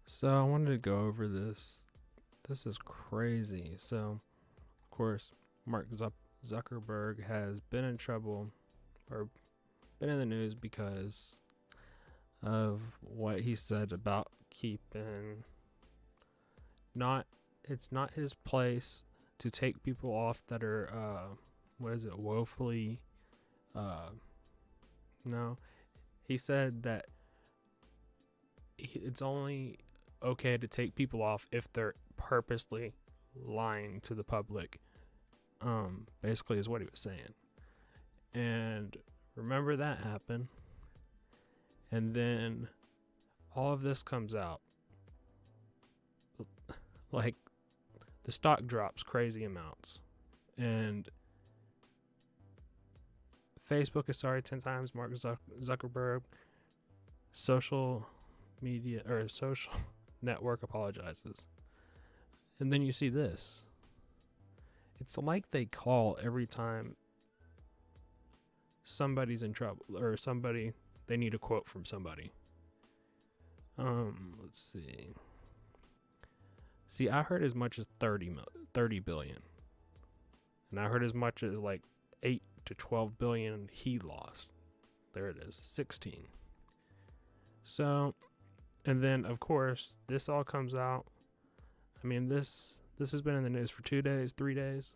So I wanted to go over this. This is crazy. So, of course, Mark Zuckerberg has been in trouble or been in the news because of what he said about keeping not it's not his place to take people off that are woefully uh no. He said that it's only okay to take people off if they're purposely lying to the public. Basically is what he was saying. And remember that happened. And then all of this comes out. Like the stock drops crazy amounts. And Facebook is sorry 10 times. Mark Zuckerberg, social media or social network apologizes. And then you see this. It's like they call every time somebody's in trouble or they need a quote from somebody. Let's see. See, I heard as much as 30 billion. And I heard as much as like 8 to 12 billion he lost. There it is, 16. So, and then of course, this all comes out. I mean, this has been in the news for 2 days, 3 days.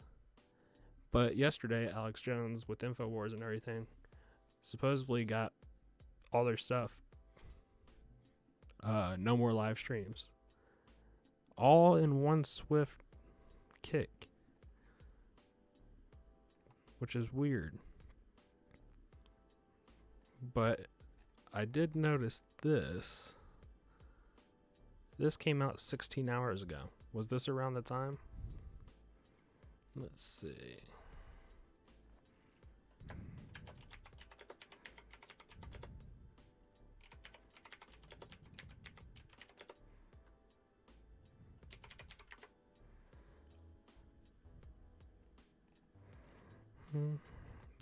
But yesterday, Alex Jones with InfoWars and everything supposedly got all their stuff. No more live streams. All in one swift kick. Which is weird. But I did notice this. This came out 16 hours ago. Was this around the time? Let's see.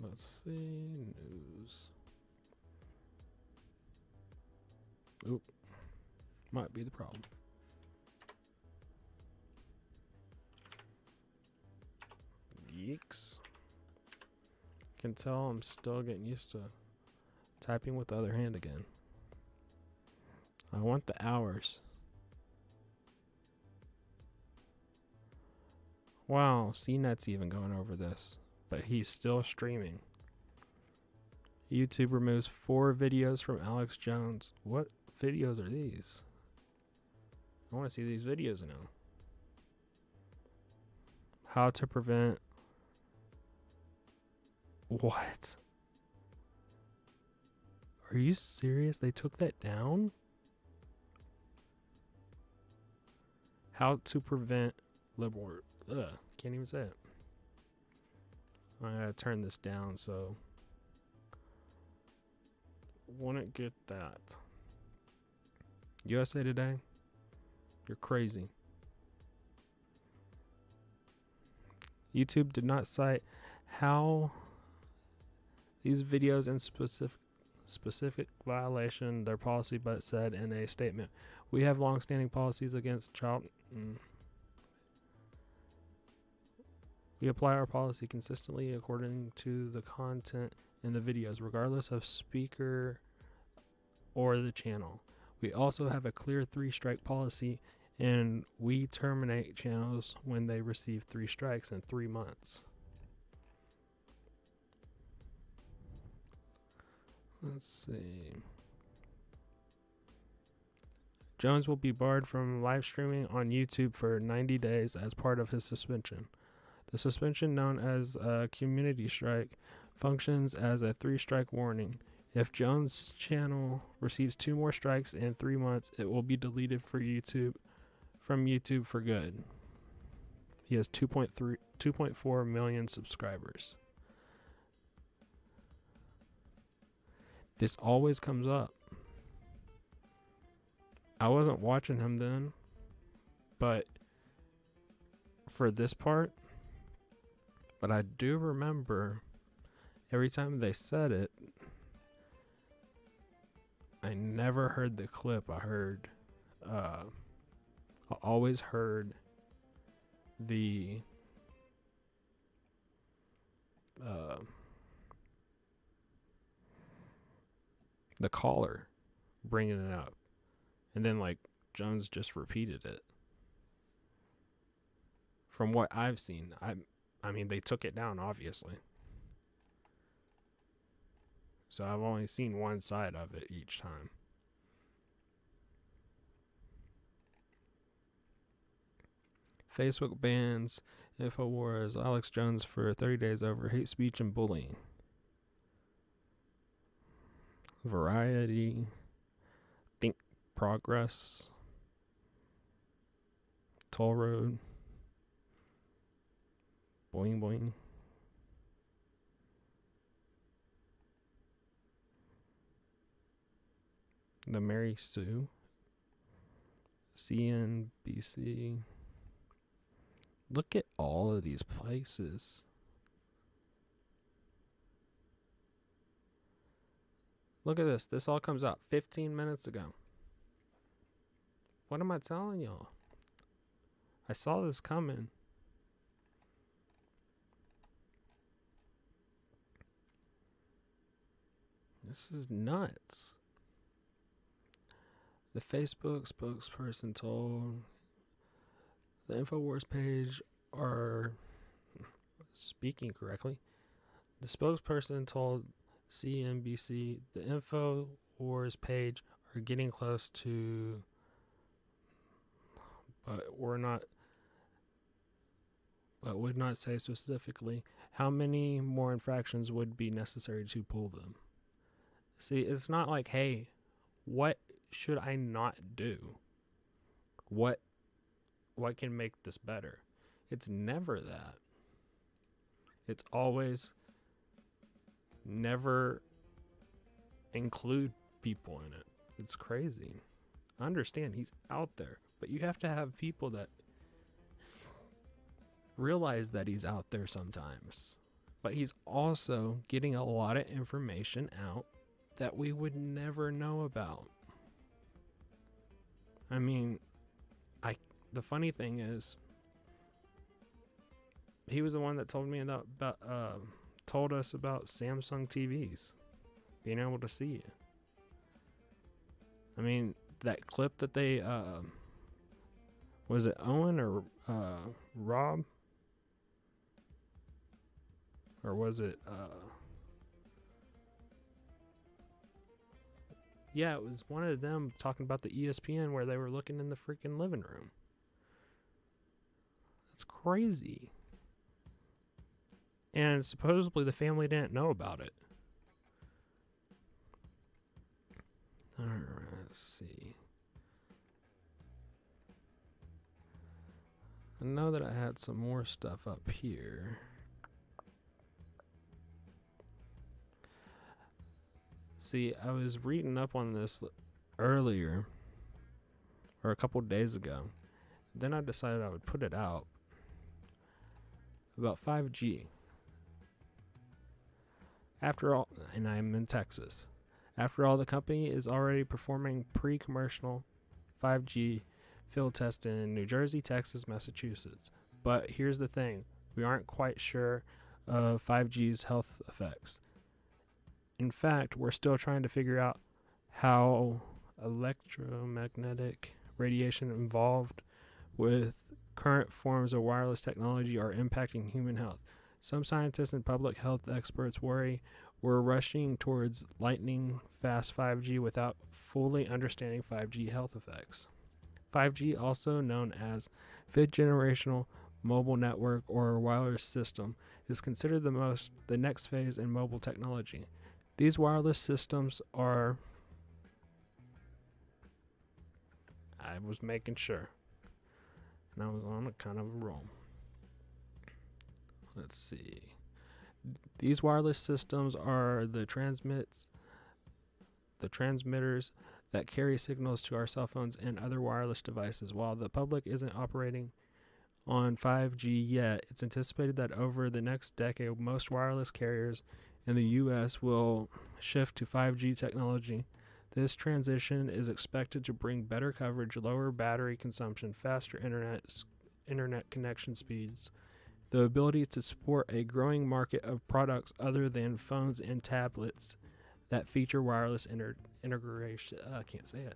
Let's see. News. Oop. Might be the problem. Yeeks. Can tell I'm still getting used to typing with the other hand again. I want the hours. Wow, CNET's even going over this, but he's still streaming. YouTube removes 4 videos from Alex Jones. What videos are these? I want to see these videos now. How to prevent... What? Are you serious? They took that down? How to prevent liberal... Can't even say it. I gotta turn this down so... Wouldn't get that. USA Today? You're crazy. YouTube did not cite how these videos in specific violation their policy, but said in a statement, "We have long-standing policies against child. We apply our policy consistently according to the content in the videos, regardless of speaker or the channel. We also have a clear 3-strike policy, and we terminate channels when they receive 3 strikes in 3 months." Let's see. Jones will be barred from live streaming on YouTube for 90 days as part of his suspension. The suspension, known as a community strike, functions as a 3-strike warning. If Jones' channel receives 2 more strikes in 3 months, it will be deleted from YouTube for good. He has 2.4 million subscribers. This always comes up. I wasn't watching him then, but for this part, but I do remember every time they said it, I never heard the clip. I heard I always heard the caller bringing it up, and then like Jones just repeated it. From what I've seen, I mean they took it down obviously, so I've only seen one side of it each time. Facebook bans InfoWars Alex Jones for 30 days over hate speech and bullying. Variety, Think Progress, Toll Road, Boing Boing. The Mary Sue, CNBC. Look at all of these places. Look at this. This all comes out 15 minutes ago. What am I telling y'all? I saw this coming. This is nuts. The Facebook spokesperson told the InfoWars page are speaking correctly. The spokesperson told CNBC the InfoWars page are getting close to, but would not say specifically how many more infractions would be necessary to pull them. See, it's not like, hey, what should I not do? What can make this better? It's never that. It's always never include people in it. It's crazy. I understand he's out there, but you have to have people that realize that he's out there sometimes. But he's also getting a lot of information out that we would never know about. I mean, the funny thing is, he was the one that told us about Samsung TVs being able to see it. I mean, that clip that they was it Owen or Rob, or was it yeah, it was one of them talking about the ESPN where they were looking in the freaking living room. That's crazy. And supposedly the family didn't know about it. Alright, let's see. I know that I had some more stuff up here. See, I was reading up on this earlier, or a couple days ago. Then I decided I would put it out about 5G. After all, and I'm in Texas. After all, the company is already performing pre-commercial 5G field tests in New Jersey, Texas, Massachusetts. But here's the thing. We aren't quite sure of 5G's health effects. In fact, we're still trying to figure out how electromagnetic radiation involved with current forms of wireless technology are impacting human health. Some scientists and public health experts worry we're rushing towards lightning fast 5G without fully understanding 5G health effects. 5G, also known as fifth generational mobile network or wireless system, is considered the next phase in mobile technology. These wireless systems are, I was making sure, and I was on a kind of a roll. Let's see. These wireless systems are the transmitters that carry signals to our cell phones and other wireless devices. While the public isn't operating on 5G yet, it's anticipated that over the next decade, most wireless carriers in the U.S. will shift to 5G technology. This transition is expected to bring better coverage, lower battery consumption, faster internet connection speeds, the ability to support a growing market of products other than phones and tablets that feature wireless integration. I can't say it.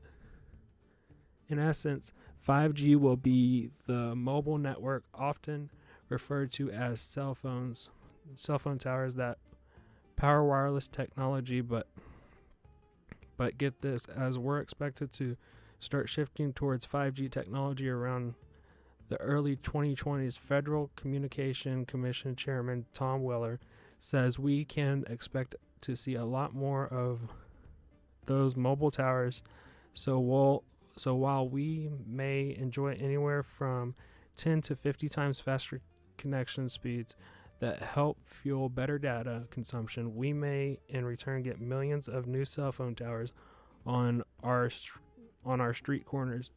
In essence, 5G will be the mobile network often referred to as cell phone towers that power wireless technology, but get this, as we're expected to start shifting towards 5G technology around the early 2020s. Federal Communication Commission Chairman Tom Weller says we can expect to see a lot more of those mobile towers. So while we may enjoy anywhere from 10 to 50 times faster connection speeds that help fuel better data consumption, we may in return get millions of new cell phone towers on our street corners.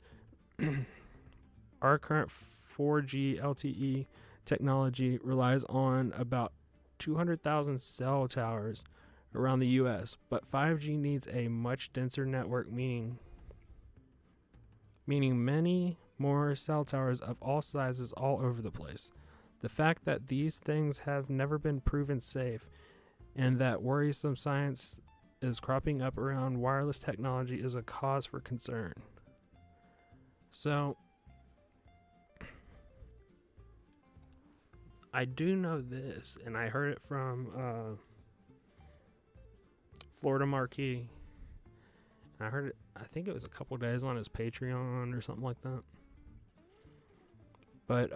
Our current 4G LTE technology relies on about 200,000 cell towers around the US, but 5G needs a much denser network, meaning many more cell towers of all sizes all over the place. The fact that these things have never been proven safe and that worrisome science is cropping up around wireless technology is a cause for concern. So, I do know this, and I heard it from Florida Marquee. I heard it, I think it was a couple days on his Patreon or something like that. But,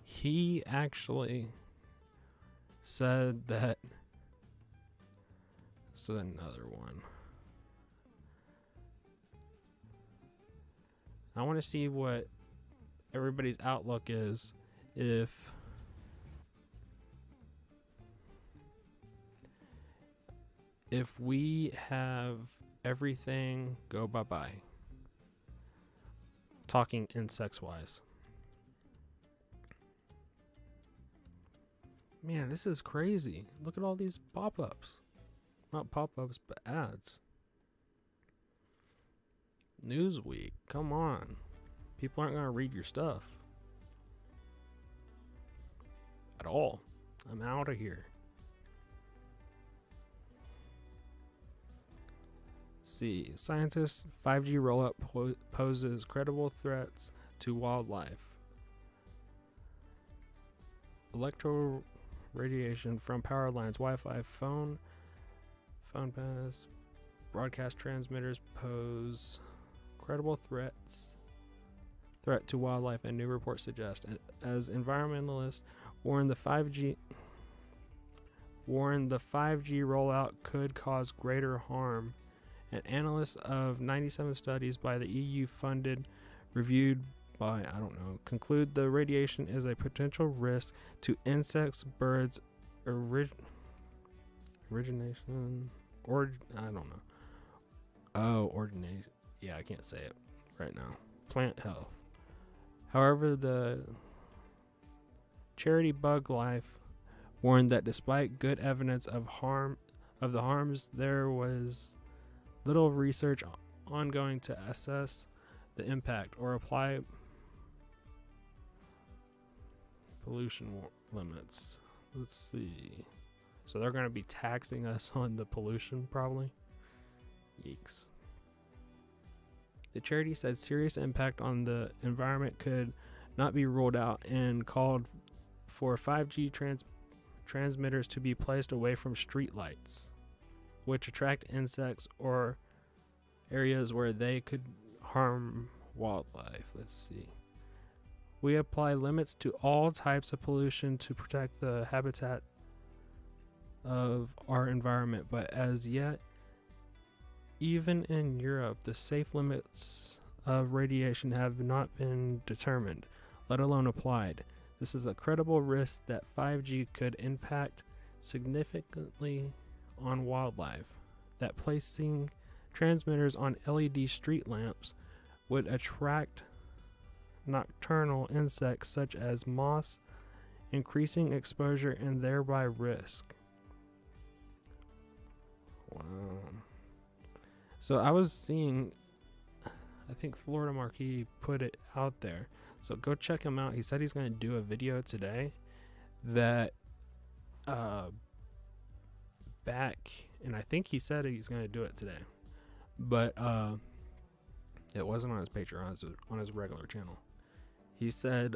he actually said that. This is another one. I want to see what everybody's outlook is if we have everything go bye-bye. Talking insects-wise. Man, this is crazy. Look at all these pop-ups. Not pop-ups, but ads. Newsweek, come on. People aren't going to read your stuff. At all. I'm out of here. See, scientists, 5G rollout poses credible threats to wildlife. Electro radiation from power lines, Wi-Fi, phone pass, broadcast transmitters pose credible threat to wildlife, and new reports suggest. As environmentalists warn, the 5G rollout could cause greater harm. And analysts of 97 studies by the EU funded, reviewed by, conclude the radiation is a potential risk to insects, birds, origination, ordination. Yeah, I can't say it right now. Plant health. However, the charity Bug Life warned that despite good evidence of the harms, there was little research ongoing to assess the impact or apply pollution limits. Let's see. So they're going to be taxing us on the pollution, probably. Yeeks. The charity said serious impact on the environment could not be ruled out and called for 5G transmitters to be placed away from streetlights, which attract insects or areas where they could harm wildlife. Let's see. We apply limits to all types of pollution to protect the habitat of our environment, but as yet, even in Europe, the safe limits of radiation have not been determined, let alone applied. This is a credible risk that 5G could impact significantly on wildlife, that placing transmitters on LED street lamps would attract nocturnal insects such as moths, increasing exposure and thereby risk. Wow. So I was seeing, I think Florida Marquis put it out there. So go check him out. He said he's going to do a video today that back, and I think he said he's going to do it today. But it wasn't on his Patreon, it was on his regular channel. He said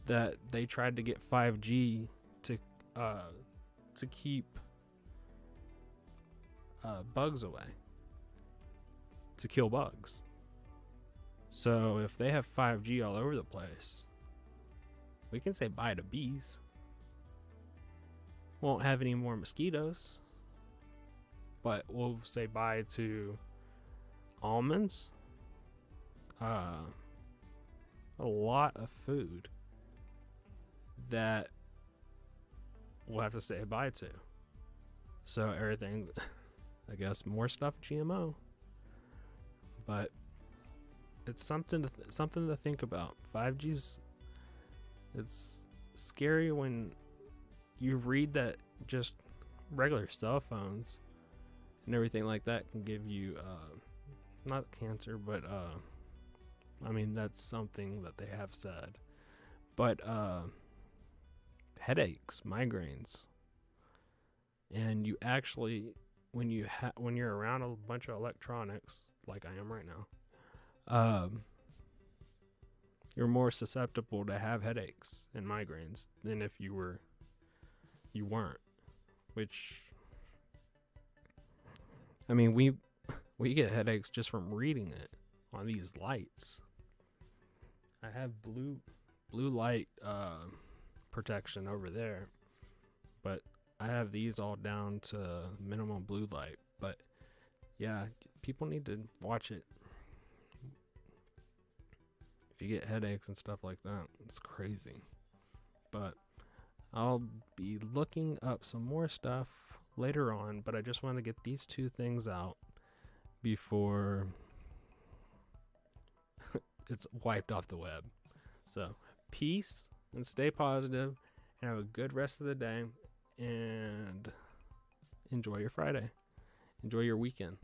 that they tried to get 5G to keep bugs away, to kill bugs. So if they have 5G all over the place, we can say bye to bees. Won't have any more mosquitoes, but we'll say bye to almonds. A lot of food that we'll have to say bye to. So everything, I guess, more stuff GMO. But it's something to think about. 5G's, it's scary when you read that just regular cell phones and everything like that can give you not cancer, but I mean, that's something that they have said, but headaches, migraines. And you actually, when you're around a bunch of electronics like I am right now, you're more susceptible to have headaches and migraines than if you weren't. Which, I mean, we get headaches just from reading it on these lights. I have blue light protection over there, but I have these all down to minimum blue light. But yeah, people need to watch it. If you get headaches and stuff like that, it's crazy. But I'll be looking up some more stuff later on, but I just want to get these two things out before it's wiped off the web. So peace and stay positive and have a good rest of the day and enjoy your Friday. Enjoy your weekend.